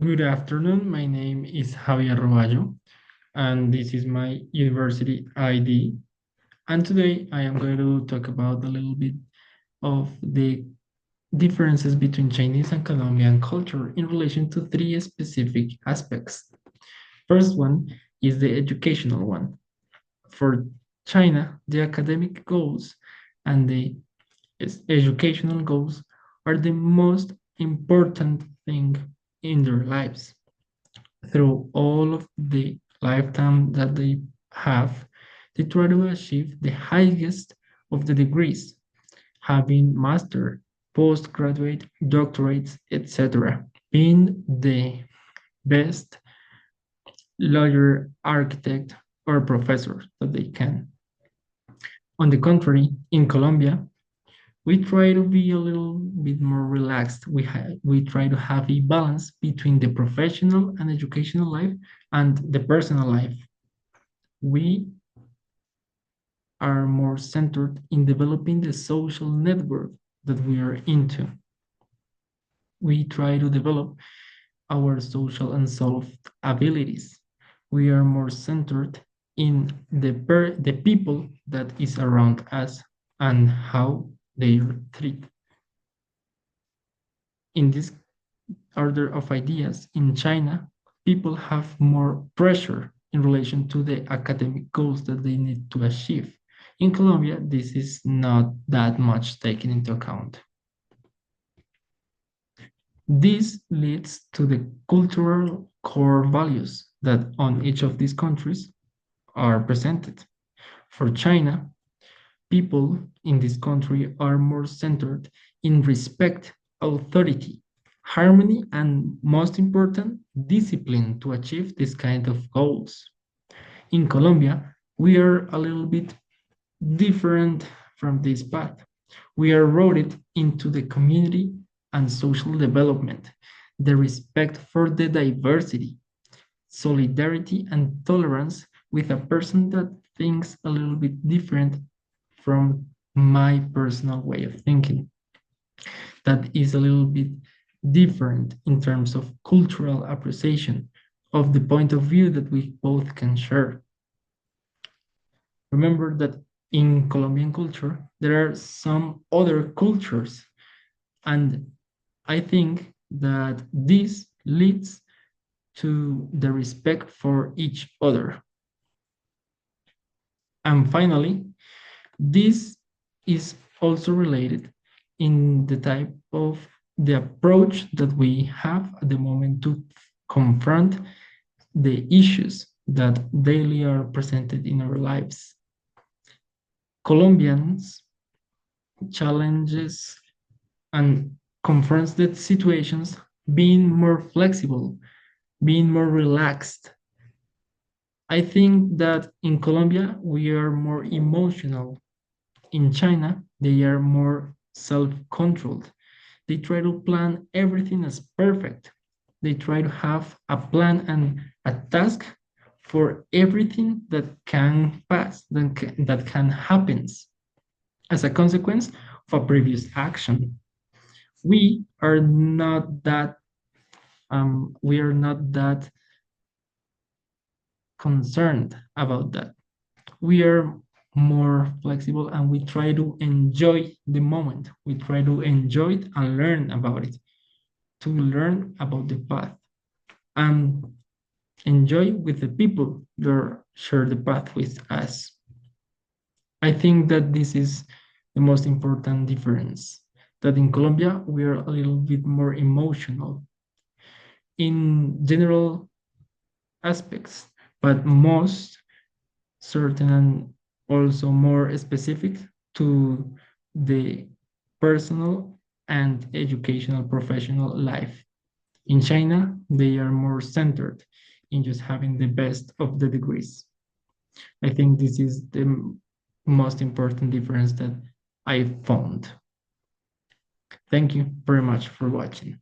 Good afternoon. My name is Javier Roballo, and this is my university ID. And today I am going to talk about a little bit of the differences between Chinese and Colombian culture in relation to three specific aspects. First one is the educational one. For China, the academic goals and the educational goals are the most important thing in their lives. Through all of the lifetime that they have, they try to achieve the highest of the degrees, having master, postgraduate, doctorates, etc., being the best lawyer, architect, or professor that they can. On the contrary, in Colombia, we try to be a little bit more relaxed. We try to have a balance between the professional and educational life and the personal life. We are more centered in developing the social network that we are into. We try to develop our social and soft abilities. We are more centered in the people that is around us and how they are treated. In this order of ideas, in China, people have more pressure in relation to the academic goals that they need to achieve. In Colombia, this is not that much taken into account. This leads to the cultural core values that on each of these countries are presented. For China, people in this country are more centered in respect, authority, harmony, and most important, discipline to achieve this kind of goals. In Colombia, we are a little bit different from this path. We are rooted into the community and social development, the respect for the diversity, solidarity, and tolerance with a person that thinks a little bit different from my personal way of thinking. That is a little bit different in terms of cultural appreciation of the point of view that we both can share. Remember that in Colombian culture, there are some other cultures, and I think that this leads to the respect for each other. And finally, this is also related in the type of the approach that we have at the moment to confront the issues that daily are presented in our lives. Colombians challenges and confronts the situations being more flexible, being more relaxed. I think that in Colombia we are more emotional. In China, they are more self-controlled. They try to plan everything as perfect. They try to have a plan and a task for everything that can pass, that can happen as a consequence of a previous action. We are not that we are not that concerned about that. We are more flexible and we try to enjoy the moment. We try to enjoy it and learn about it, to learn about the path and enjoy with the people that share the path with us. I think that this is the most important difference. That in Colombia, we are a little bit more emotional in general aspects, but most certain and also more specific to the personal and educational professional life. In China, they are more centered in just having the best of the degrees. I think this is the most important difference that I found. Thank you very much for watching.